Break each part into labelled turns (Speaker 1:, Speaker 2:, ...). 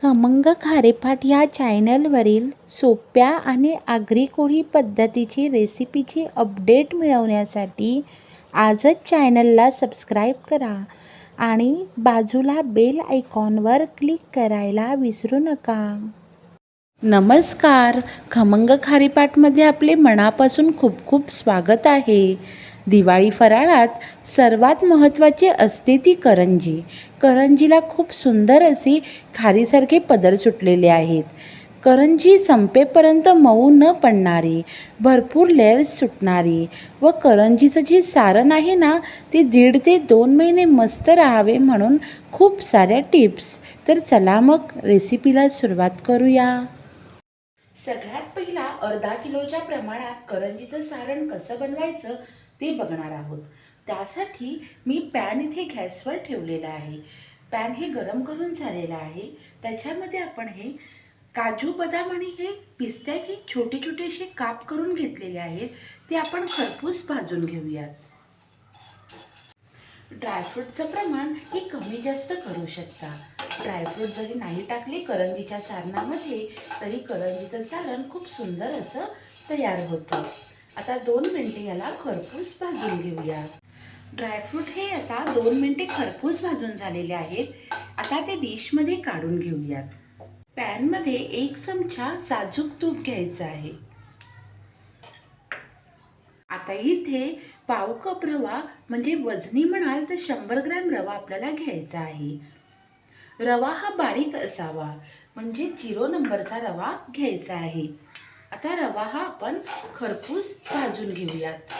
Speaker 1: खमंग खारेपाट ह्या चॅनलवरील सोप्या आणि आगरी-कोळी पद्धतीची रेसिपीची अपडेट मिळवण्यासाठी आजच चॅनलला सबस्क्राईब करा आणि बाजूला बेल आयकॉनवर क्लिक करायला विसरू नका. नमस्कार. खमंग खारीपाटमध्ये आपले मनापासून खूप खूप स्वागत आहे. दिवाळी फराळात सर्वात महत्त्वाची असते ती करंजी. करंजीला खूप सुंदर असे खारीसारखे पदर सुटलेले आहेत. करंजी संपेपर्यंत मऊ न पडणारी, भरपूर लेयर्स सुटणारी व करंजीचं जे सारण आहे ना ते 1.5 ते 2 महिने मस्त राहावे म्हणून खूप साऱ्या टिप्स. तर चला मग रेसिपीला सुरुवात करूया. सगळ्यात पहिला अर्धा किलोच्या प्रमाणात करंजीचं सारण कसं बनवायचं ते बघणार आहोत. त्यासाठी मी पॅन इथे गॅसवर ठेवलेला आहे. पॅन हे गरम करून झालेलं आहे. त्याच्यामध्ये आपण हे काजू बदाम आणि हे पिस्त्याचे छोटे छोटे असे काप करून घेतलेले आहेत. ते आपण खरपूस भाजून घेऊयात. ड्रायफ्रूटचं प्रमाण हे कमी जास्त करू शकता. ड्रायफ्रूट जरी नाही टाकले करंजीच्या सारणामध्ये तरी करंजीचं सारण खूप सुंदर असं तयार होतं. आता 2 मिनिटे याला खरपूस भाजून घेऊया. ड्रायफ्रूट हे आता 2 मिनिटे खरपूस भाजून झालेले आहेत. आता ते डिशमध्ये काढून घेऊयात. पॅनमध्ये 1 चमचा साजूक तूप घ्यायचं आहे. आता इथे पाव कप रवा म्हणजे वजनी म्हणाल तर 100 ग्रॅम रवा आपल्याला घ्यायचा आहे. रवा हा बारीक असावा म्हणजे 0 नंबरचा रवा घ्यायचा आहे. आता रवा हा आपण खरपूस भाजून घेऊयात.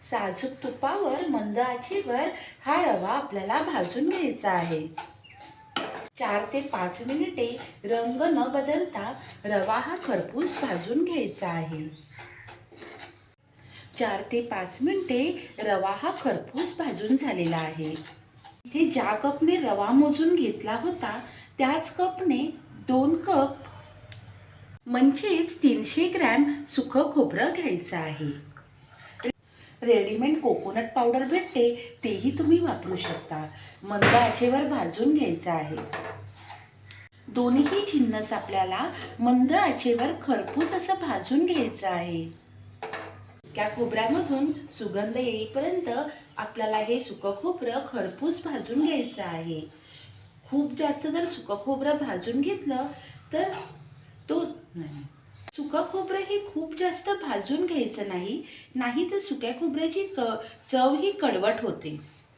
Speaker 1: साजूक तुपावर मंद आचेवर हा रवा आपल्याला भाजून घ्यायचा आहे. 4 ते 5 मिनिटे रंग न बदलता रवा हा खरपूस भाजून घ्यायचा आहे. 4 ते 5 मिनिटे रवा हा खरपूस भाजून झालेला आहे. इथे ज्या कपने रवा मोजून घेतला होता त्याच कपने 2 कप म्हणजेच 300 ग्रॅम सुकं खोबरं घ्यायचं आहे. रेडीमेड कोकोनट पावडर भेटते तेही तुम्ही वापरू शकता. मंद आचेवर भाजून घ्यायचं आहे. दोन्ही जिन्नस आपल्याला मंद आचेवर खरपूस असं भाजून घ्यायचं आहे. त्या खोबऱ्यामधून सुगंध येईपर्यंत आपल्याला हे सुकं खोबरं खरपूस भाजून घ्यायचं आहे. खूप जास्त जर सुकं खोबरं भाजून घेतलं तर सुकं खोबरं हे खूप जास्त भाजून घ्यायचं नाही तर सुक्या खोबऱ्याची चव ही कडवट होते.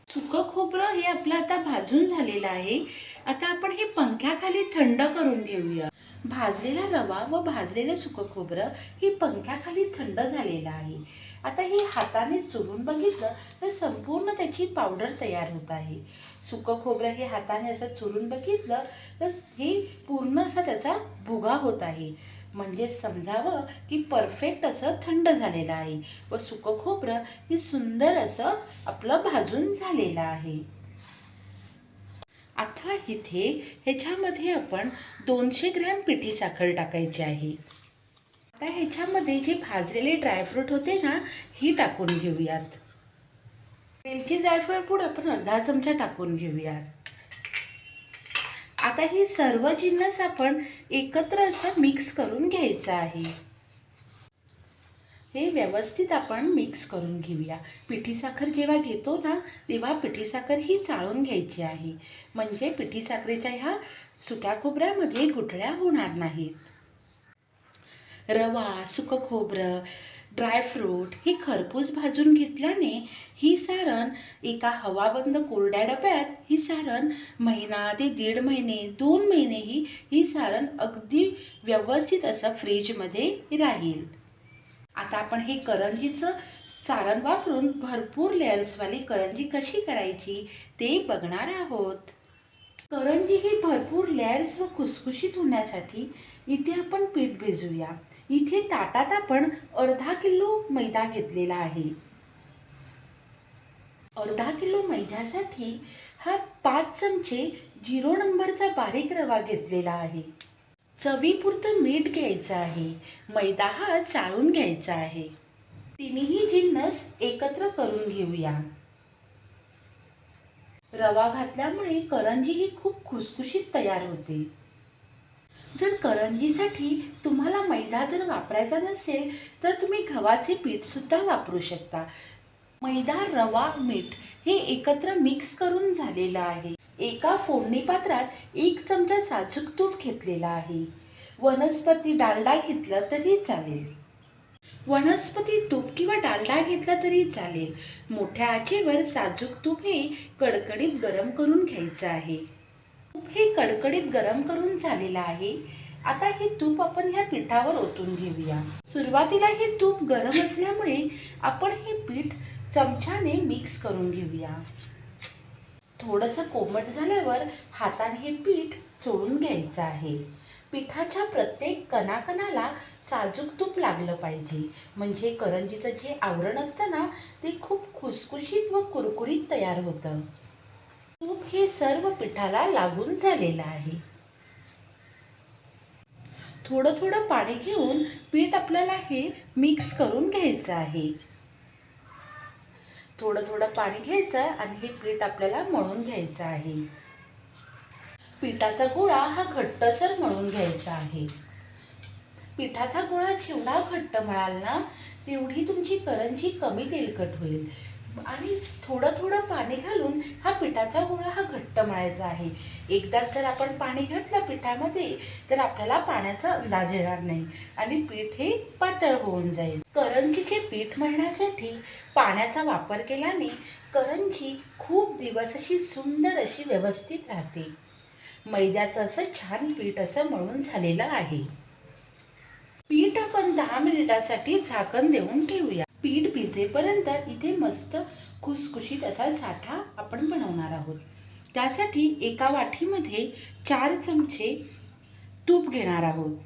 Speaker 1: सुकं खोबरं हे आपलं आता भाजून झालेलं आहे. आता आपण हे पंख्याखाली थंड करून घेऊया. भाजलेला रवा व भाजलेलं सुकं खोबरं हे पंख्याखाली थंड झालेलं आहे. आता हे हाताने चुरून बघितलं तर संपूर्ण त्याची पावडर तयार होत आहे. सुकं खोबरं हे हाताने असं चुरून बघितलं तर हे पूर्ण असा त्याचा भुगा होत आहे. म्हणजे समजावं की परफेक्ट असं थंड झालेलं आहे व सुकं खोबरं हे सुंदर असं आपलं भाजून झालेलं आहे. आता इथे ह्याच्यामध्ये आपण 200 ग्रॅम पिठी साखर टाकायची आहे. आता ह्याच्यामध्ये जे भाजलेले ड्रायफ्रूट होते ना ही टाकून घेऊयात. वेलची जायफळ पूड आपण अर्धा चमचा टाकून घेऊयात. आता ही सर्व जिन्नस आपण एकत्र असं मिक्स करून घ्यायचं आहे. हे व्यवस्थित आपण मिक्स करून घेऊया. पिठी साखर जेव्हा घेतो ना तेव्हा पिठी साखर ही चाळून घ्यायची आहे म्हणजे पिठी साखरेच्या ह्या सुक्या खोबऱ्यामध्ये गुठळ्या होणार नाहीत. रवा, सुकं खोबरं, ड्रायफ्रूट ही खरपूस भाजून घेतल्याने ही सारण एका हवाबंद कोरड्या डब्यात ही सारण महिना ते 1.5 महिने 2 महिनेही ही सारण अगदी व्यवस्थित असं फ्रीजमध्ये राहील. आता आपण हे करंजीचं सारण वापरून भरपूर लेयर्सवाली करंजी कशी करायची ते बघणार आहोत. करंजी ही भरपूर लेयर्स व खुसखुशीत होण्यासाठी इथे आपण पीठ भिजवूया. इथे ताटात आपण अर्धा किलो मैदा घेतलेला आहे. अर्धा किलो मैद्यासाठी हा 5 चमचे 0 नंबरचा बारीक रवा घेतलेला आहे. चवीपुरतं मीठ घ्यायचं आहे. मैदा हा चाळून घ्यायचा आहे. तिन्ही जिन्नस एकत्र करून घेऊया. रवा घातल्यामुळे करंजी ही खूप खुसखुशीत तयार होते. जर करंजीसाठी तुम्हाला मैदा जर वापरायचा नसेल तर तुम्ही गव्हाचे पीठसुद्धा वापरू शकता. मैदा, रवा, मीठ हे एकत्र मिक्स करून झालेलं आहे. एका फोडणी पात्रात 1 चमचा साजूक तूप घेतलेला आहे. वनस्पती डालडा घेतलं तरी चालेल. वनस्पती तूप किंवा डालडा घेतला तरी चालेल. मोठ्या आचेवर साजूक तूप हे कडकडीत गरम करून घ्यायचं आहे. तूप हे कडकडीत गरम करून झालेलं आहे. आता हे तूप आपण ह्या पिठावर ओतून घेऊया. सुरुवातीला हे तूप गरम असल्यामुळे आपण हे पीठ चमच्याने मिक्स करून घेऊया. थोडंसं कोमट झाल्यावर हाताने हे पीठ चोळून घ्यायचं आहे. पिठाच्या प्रत्येक कणाकणाला साजूक तूप लागलं पाहिजे, म्हणजे करंजीचं जे आवरण असतं ना ते खूप खुसखुशीत व कुरकुरीत तयार होतं. तूप हे सर्व पिठाला लागून झालेलं आहे. थोडं थोडं पाणी घेऊन पीठ आपल्याला हे मिक्स करून घ्यायचं आहे. थोडं थोडं पाणी घ्यायचं आणि हे पीठ आपल्याला मळून घ्यायचं आहे. पिठाचा गोळा हा घट्टसर मळून घ्यायचा आहे. पिठाचा गोळा जेवढा घट्ट मळाल ना तेवढी तुमची करंजी कमी तेलकट होईल. आणि थोडं थोडं पाणी घालून हा पिठाचा गोळा हा घट्ट मळायचा आहे. एकदाच जर आपण पाणी घातलं पिठामध्ये तर आपल्याला पाण्याचा अंदाज येणार नाही आणि पीठ हे पातळ होऊन जाईल. करंजीचे पीठ मळण्यासाठी पाण्याचा वापर केल्याने करंजी खूप दिवस अशी सुंदर अशी व्यवस्थित राहते. मैद्याचं असं छान पीठ असं मळून झालेलं आहे. पीठ आपण 10 मिनिटासाठी झाकण देऊन ठेवूया. पीठ भिजेपर्यंत इथे मस्त खुसखुशीत असा साठा आपण बनवणार आहोत. त्यासाठी एका वाटीमध्ये 4 चमचे तूप घेणार आहोत.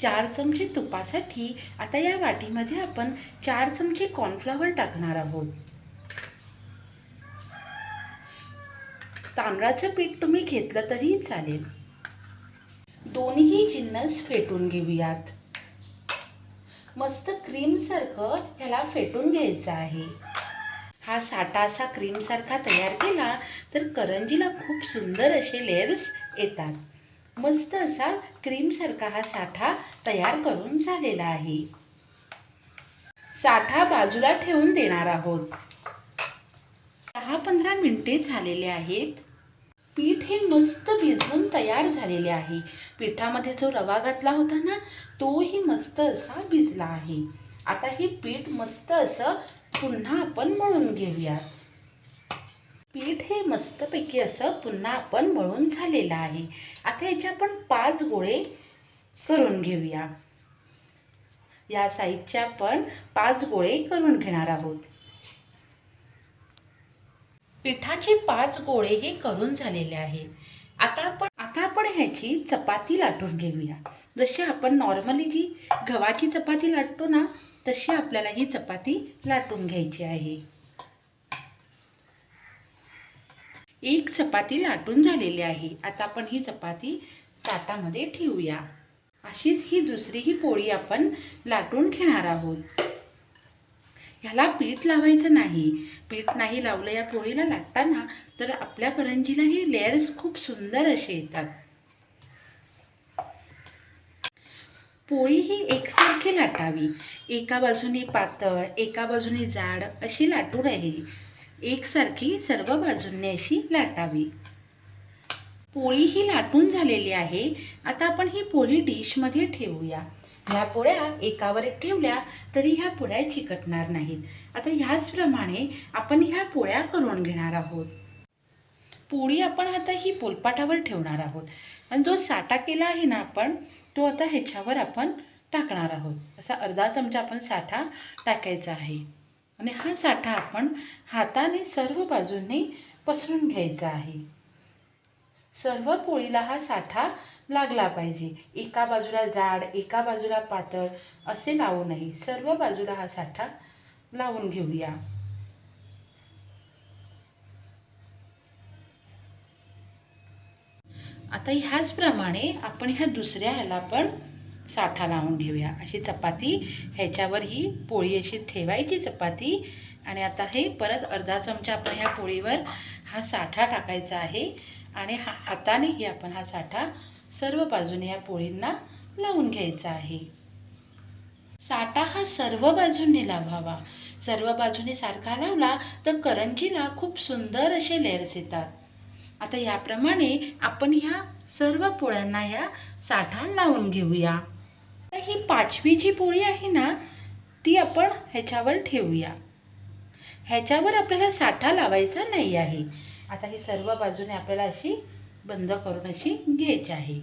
Speaker 1: चार चमचे तुपासाठी आता या वाटीमध्ये आपण 4 चमचे कॉर्नफ्लॉवर टाकणार आहोत. तांदळाचं पीठ तुम्ही घेतलं तरी चालेल. दोन्ही जिन्नस फेटून घेऊयात. मस्त क्रीम सारखं ह्याला फेटून घ्यायचं आहे. हा साठा असा क्रीम सारखा तयार केला तर करंजीला खूप सुंदर असे लेयर्स येतात. मस्त असा क्रीम सारखा हा साठा तयार करून झालेला आहे. साठा बाजूला ठेवून देणार आहोत. 10-15 मिनिटे झालेले आहेत. पीठ हे मस्त भिजवून तयार झालेले आहे. पिठामध्ये जो रवा घातला होता ना तोही मस्त असा भिजला आहे. आता हे पीठ मस्त असं पुन्हा आपण मळून घेऊया. पीठ हे मस्तपैकी असं पुन्हा आपण मळून झालेलं आहे. आता याचे आपण 5 गोळे करून घेऊया. या साईजचे आपण 5 गोळे करून घेणार आहोत. पिठाचे 5 गोळे हे करून झालेले आहे. आता आपण ह्याची चपाती लाटून घेऊया. जशी आपण नॉर्मली जी गव्हाची चपाती लाटतो ना तशी आपल्याला ही चपाती लाटून घ्यायची आहे. एक चपाती लाटून झालेली आहे. आता आपण ही चपाती ताटामध्ये ठेवूया. अशीच ही दुसरीही पोळी आपण लाटून घेणार आहोत. ह्याला पीठ लावायचं नाही. पीठ नाही लावलं या पोळीला लाटताना तर आपल्या करंजीला हे लेयर्स खूप सुंदर असे येतात. पोळी ही एकसारखी लाटावी. एका बाजूने पातळ एका बाजूने जाड अशी लाटू नये. एकसारखी सर्व बाजूंनी अशी लाटावी. पोळी ही लाटून झालेली आहे. आता आपण ही पोळी डिशमध्ये ठेवूया. ह्या पोळ्या एकावर एक ठेवल्या तरी ह्या पोळ्या चिकटणार नाहीत. आता ह्याचप्रमाणे आपण ह्या पोळ्या करून घेणार आहोत. पोळी आपण आता ही पोलपाटावर ठेवणार आहोत आणि जो साठा केला आहे ना आपण तो आता ह्याच्यावर आपण टाकणार आहोत. असा अर्धा चमचा आपण साठा टाकायचा आहे आणि हा साठा आपण हाताने सर्व बाजूंनी पसरून घ्यायचा आहे. सर्व पोळीला हा साठा लागला पाहिजे. एका बाजूला जाड एका बाजूला पातळ असे लावू नये. सर्व बाजूला हा साठा लावून घेऊया. आता ह्याचप्रमाणे आपण ह्या दुसऱ्या ह्याला पण साठा लावून घेऊया। अशी चपाती ह्याच्यावर ही पोळी अशी ठेवायची चपाती आणि आता हे परत अर्धा चमचा आपण ह्या पोळीवर हा साठा टाकायचा आहे आणि हातानेही आपण हा साठा सर्व बाजूने या पोळींना लावून घ्यायचा आहे। साठा हा सर्व बाजूने लावावा। सर्व बाजूने सारखा लावला तर करंजीला खूप सुंदर असे लेयर्स येतात। आता याप्रमाणे आपण ह्या सर्व पोळ्यांना या साठा लावून घेऊया। ही 5वी जी पोळी आहे ना ती आपण ह्याच्यावर ठेवूया। ह्याच्यावर आपल्याला साठा लावायचा नाही आहे। आता ही सर्व बाजूने आपल्याला अशी बंद करून अशी घ्यायची आहे।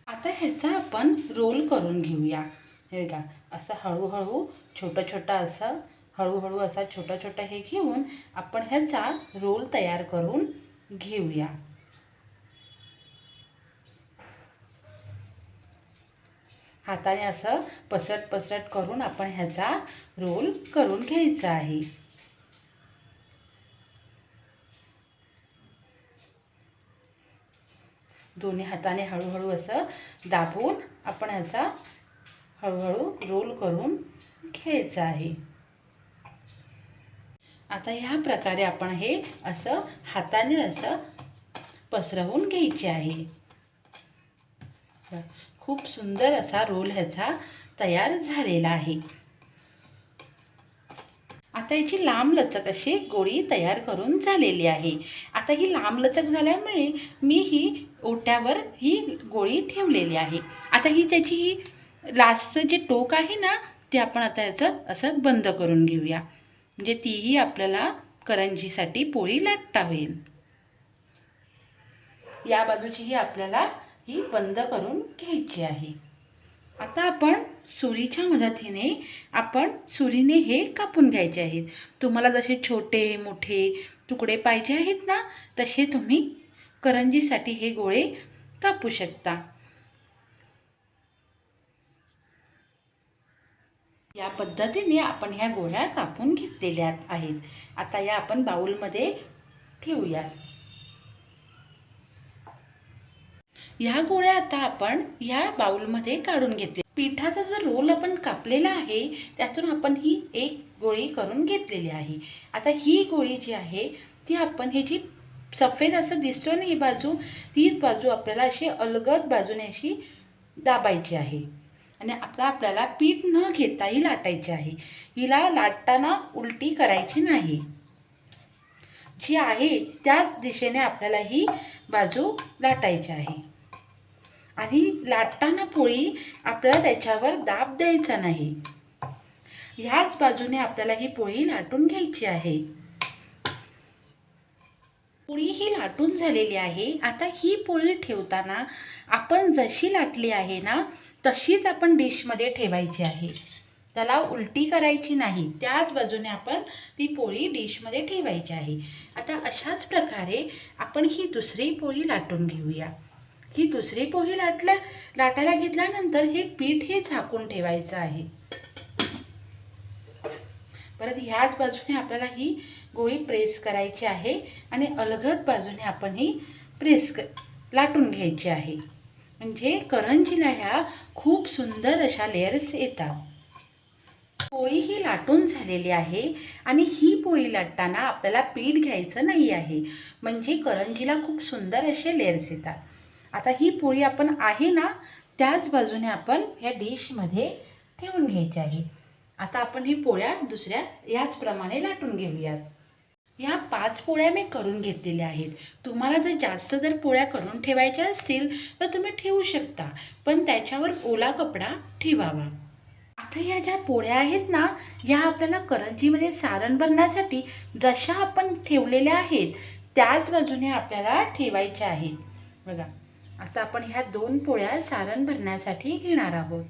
Speaker 1: आता ह्याचा आपण रोल करून घेऊया। हे बघा असं हळूहळू छोटं असं हळूहळू असा छोटा हे घेऊन आपण ह्याचा रोल तयार करून घेऊया। हाताने असं पसरट करून आपण ह्याचा रोल करून घ्यायचा आहे। दोन्ही हाताने हळूहळू असं दाबून आपण ह्याचा हळूहळू रोल करून घ्यायचा आहे। आता ह्या प्रकारे आपण हे असं हाताने असं पसरवून घ्यायचे आहे। खूप सुंदर असा रोल ह्याचा तयार झालेला आहे। आता याची लांबलचक अशी गोळी तयार करून झालेली आहे। आता ही लांबलचक झाल्यामुळे मी ही ओट्यावर ही गोळी ठेवलेली आहे। आता ही त्याची ही लास्टचं जे टोक आहे ना ते आपण आता याचं असं बंद करून घेऊया, म्हणजे तीही आपल्याला करंजीसाठी पोळी लाटता होईल। या बाजूचीही आपल्याला ही बंद करून घ्यायची आहे। आता आपण सुरीच्या मदतीने सुरीने हे कापून घ्यायचे आहेत। तुम्हाला जसे छोटे मोठे तुकडे पाहिजे आहेत ना तसे तुम्ही करंजीसाठी हे गोळे कापू शकता। या पद्धतीने आपण ह्या गोळ्या कापून घेतलेल्या आहेत। आता या आपण बाउलमध्ये ठेवूया। या गोळ्या आता आपण या बाउलमध्ये काढून घेतले। पिठाचा जो रोल आपण कापलेला आहे त्यातून आपण ही एक गोळी करून घेतलेली आहे। आता ही गोळी जी आहे ती आपण ही जी सफेद असं दिसतो ना ही बाजू, तीच बाजू आपल्याला अशी अलगद बाजूने अशी दाबायची आहे आणि आता आपल्याला पीठ न घेता ही लाटायची आहे। हिला लाटताना उलटी करायची नाही, जी आहे त्याच दिशेने आपल्याला ही बाजू लाटायची आहे आणि लाटताना पोळी आपल्याला त्याच्यावर दाब द्यायचा नाही। ह्याच बाजूने आपल्याला ही पोळी लाटून घ्यायची आहे। पोळी ही लाटून झालेली आहे। आता ही पोळी ठेवताना आपण जशी लाटली आहे ना तशीच आपण डिशमध्ये ठेवायची आहे, त्याला उलटी करायची नाही। त्याच बाजूने आपण ती पोळी डिशमध्ये ठेवायची आहे। आता अशाच प्रकारे आपण ही दुसरी पोळी लाटून घेऊया। ही दुसरी पोळी लाटायला घेतल्यानंतर हे पीठ हे झाकून ठेवायचं आहे। परत ह्याच बाजूने आपल्याला ही गोळी प्रेस करायची आहे आणि अलगद बाजूने आपण ही लाटून घ्यायची आहे, म्हणजे करंजीला ह्या खूप सुंदर अशा लेयर्स येतात। पोळी ही लाटून झालेली आहे आणि ही पोळी लाटताना आपल्याला पीठ घ्यायचं नाही आहे, म्हणजे करंजीला खूप सुंदर असे लेयर्स येतात। आता ही पोळी आपण आहे ना त्याच बाजूने आपण ह्या डिशमध्ये ठेवून घ्यायची आहे। आता आपण ही पोळ्या दुसऱ्या याचप्रमाणे लाटून घेऊयात। ह्या 5 पोळ्या मी करून घेतलेल्या आहेत। तुम्हाला जर पोळ्या करून ठेवायच्या असतील तर तुम्ही ठेवू शकता, पण त्याच्यावर ओला कपडा ठेवावा। आता ह्या ज्या पोळ्या आहेत ना ह्या आपल्याला करंजीमध्ये सारण भरण्यासाठी जशा आपण ठेवलेल्या आहेत त्याच बाजूने आपल्याला ठेवायच्या आहेत। बघा आता आपण ह्या 2 पोळ्या सारण भरण्यासाठी घेणार आहोत।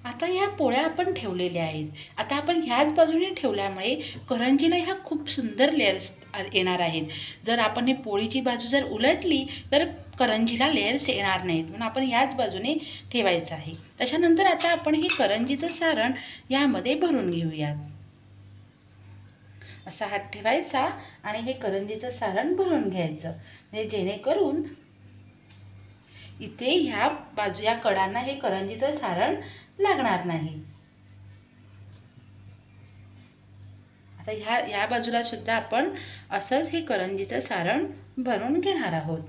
Speaker 1: आता ह्या पोळ्या आपण ठेवलेल्या आहेत। आता आपण ह्याच बाजूने ठेवल्यामुळे करंजीला ह्या खूप सुंदर लेयर्स येणार आहेत। जर आपण ही पोळीची बाजू जर उलटली तर करंजीला लेयर्स येणार नाहीत, म्हणून आपण ह्याच बाजूने ठेवायचं आहे। त्याच्यानंतर आता आपण ही करंजीचं सारण यामध्ये भरून घेऊयात। असा हात ठेवायचा आणि हे करंजीचं सारण भरून घ्यायचं, म्हणजे जेणेकरून इथे ह्या बाजू या कडांना हे करंजीचं सारण लागणार नाही. आता ह्या बाजूला सुद्धा आपण असंच हे करंजीचं सारण भरून घेणार आहोत.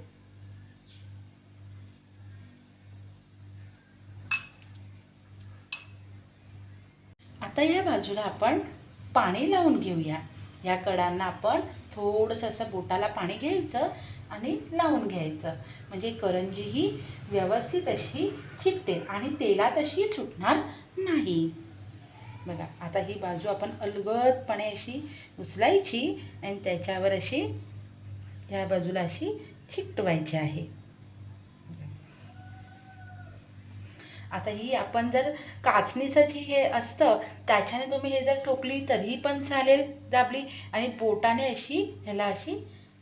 Speaker 1: आता या बाजूला आपण पाणी लावून घेऊया. या कडांना आपण थोडंसं असं बोटाला पाणी घ्यायचं आणि लावून घ्यायचं, म्हणजे करंजी ही व्यवस्थित अशी चिकटेल आणि तेलात अशी सुटणार नाही. बघा, आता ही बाजू आपण अलगदपणे अशी उचलायची आणि त्याच्यावर अशी या बाजूला अशी चिकटवायची आहे. आता ही आपण जर काचणीचं जे हे असतं त्याच्याने तुम्ही हे जर ठोकली तरीही पण चालेल, दाबली, आणि बोटाने अशी ह्याला अशी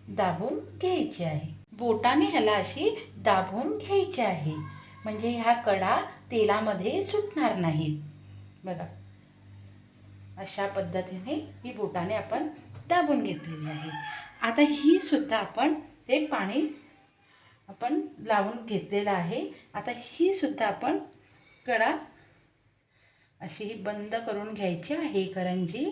Speaker 1: दाबून घ्यायची आहे. बोटाने ह्याला अशी दाबून घ्यायची आहे, म्हणजे ह्या कडा तेलामध्ये सुटणार नाहीत. बघा, अशा पद्धतीने ही बोटाने आपण दाबून घेतलेली आहे. आता ही सुद्धा आपण ते पाणी आपण लावून घेतलेलं आहे. आता ही सुद्धा आपण कडा अशी बंद करून घ्यायची आहे करंजी,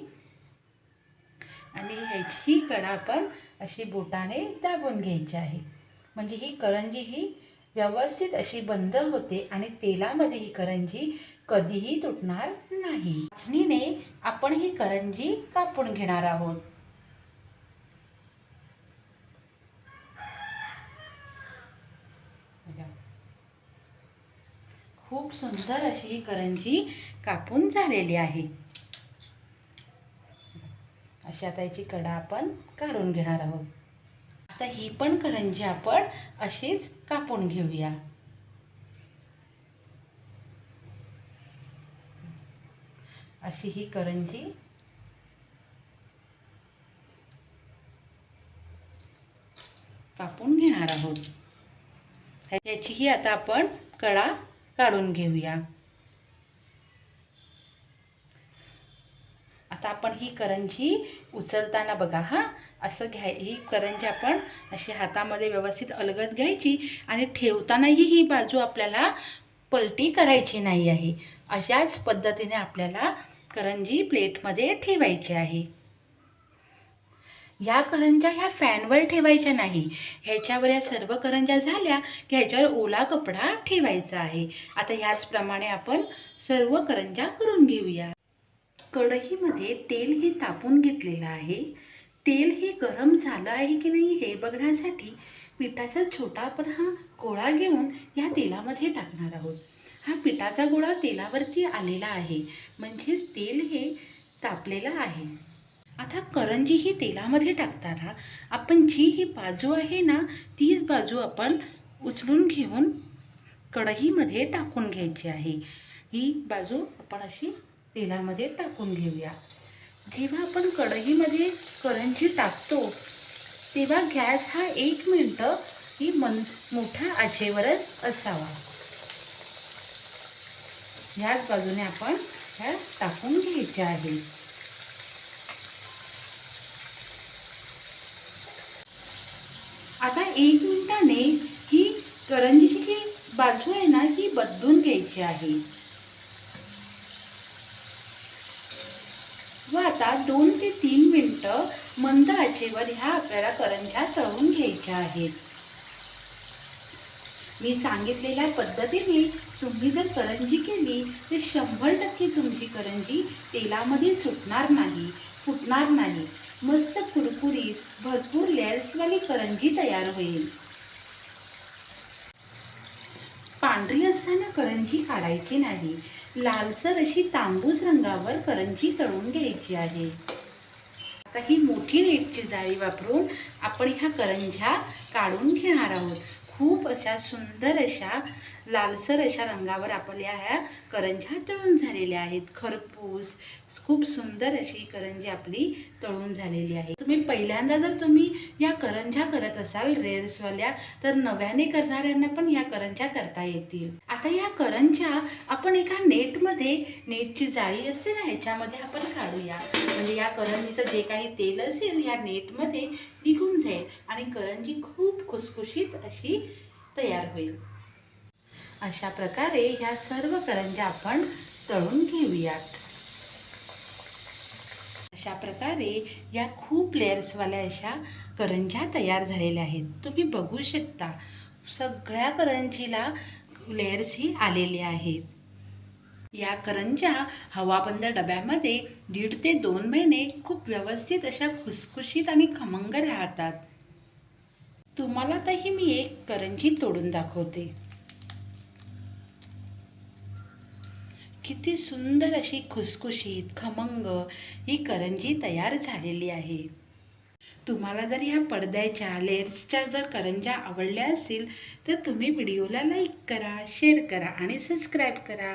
Speaker 1: आणि ह्याची ही कडा आपण अशी बोटाने दाबून घ्यायची आहे, म्हणजे ही करंजी ही व्यवस्थित अशी बंद होते आणि तेलामध्ये ही करंजी कधीही तुटणार नाही. चाचणीने आपण ही करंजी कापून घेणार आहोत. खूप सुंदर अशी ही करंजी कापून झालेली आहे. अशी आता याची कडा आपण काढून घेणार आहोत. आता ही पण करंजी आपण अशीच कापून घेऊया. अशी ही करंजी कापून घेणार आहोत. याचीही आता आपण कडा काढून घेऊया. आता आपण ही करंजी उचलताना बघा, असं ही करंजी आपण अशी हातामध्ये व्यवस्थित अलगद घ्यायची आणि ठेवतानाही ही बाजू आपल्याला पलटी करायची नाही आहे. अशाच पद्धतीने आपल्याला करंजी प्लेटमध्ये ठेवायची आहे. या करंज्या ह्या फॅनवर ठेवायच्या नाही. ह्याच्यावर या सर्व करंज्या झाल्या की ह्याच्यावर ओला कपडा ठेवायचा आहे. आता ह्याचप्रमाणे आपण सर्व करंज्या करून घेऊया. कढईमध्ये तेल हे तापून घेतलेलं आहे. तेल हे गरम झालं आहे की नाही हे बघण्यासाठी पिठाचा छोटा आपण गोळा घेऊन या तेलामध्ये टाकणार आहोत. हा पिठाचा गोळा तेलावरती आलेला आहे, म्हणजेच तेल हे तापलेलं आहे. आता करंजी ही तेलामध्ये टाकताना आपण जी ही बाजू आहे ना, तीच बाजू आपण उचलून घेऊन कढईमध्ये टाकून घ्यायची आहे. ही बाजू आपण अशी तेलामध्ये टाकून घेऊया. जेव्हा आपण कढईमध्ये करंजी टाकतो तेव्हा गॅस हा 1 मिनिट ही मोठ्या आचेवरच असावा. ह्याच बाजूने आपण ह्या टाकून घ्यायच्या आहे. आता 1 मिनिटाने ही करंजीची जी बाजू आहे ना ही बदलून घ्यायची आहे. व आता 2 ते 3 मिनिटं मंद आचेवर ह्या आपल्याला करंज्या तळून घ्यायच्या आहेत. मी सांगितलेल्या पद्धतीने तुम्ही जर करंजी केली तर 100% तुमची करंजी तेलामध्ये सुटणार नाही, फुटणार नाही. मस्त कुरकुरीत भरपूर लेयर्सवाली करंजी तयार होईल. पांढरी असताना करंजी काढायची नाही. लालसर अशी तांबूस रंगावर करंजी तळून घ्यायची आहे. आता ही मोठी नेटची जाळी वापरून आपण ह्या करंज्या काढून घेणार आहोत. खूप अशा सुंदर अशा लालसर अशा रंगावर आपल्या ह्या करंज्या तळून झालेल्या आहेत. खरपूस खूप सुंदर अशी करंजी आपली तळून झालेली आहे. तुम्ही पहिल्यांदा जर तुम्ही या करंज्या करत असाल रेल्सवाल्या, तर नव्याने करणाऱ्यांना पण या करंज्या करता येतील. आता या करंज्या आपण एका नेटमध्ये, नेटची जाळी असते ना ह्याच्यामध्ये आपण काढूया, म्हणजे या करंजीचं जे काही तेल असेल या नेटमध्ये निघून जाईल आणि करंजी खूप खुसखुशीत अशी तयार होईल. अशा प्रकारे ह्या सर्व करंज्या आपण तळून घेऊयात. अशा प्रकारे या खूप लेयर्सवाल्या अशा करंज्या तयार झालेल्या आहेत. तुम्ही बघू शकता सगळ्या करंजीला लेयर्सही आलेले आहेत. या करंज्या हवाबंद डब्यामध्ये 1.5 ते 2 महिने खूप व्यवस्थित अशा खुसखुशीत आणि खमंग राहतात. तुम्हाला तरी मी एक करंजी तोडून दाखवते. किती सुंदर अशी खुसखुशीत खमंग ही करंजी तयार झालेली आहे. तुम्हाला जर ह्या पडद्याच्या लेयर्सच्या जर करंज्या आवडल्या असतील तर तुम्ही व्हिडिओला लाईक करा, शेअर करा आणि सबस्क्राईब करा.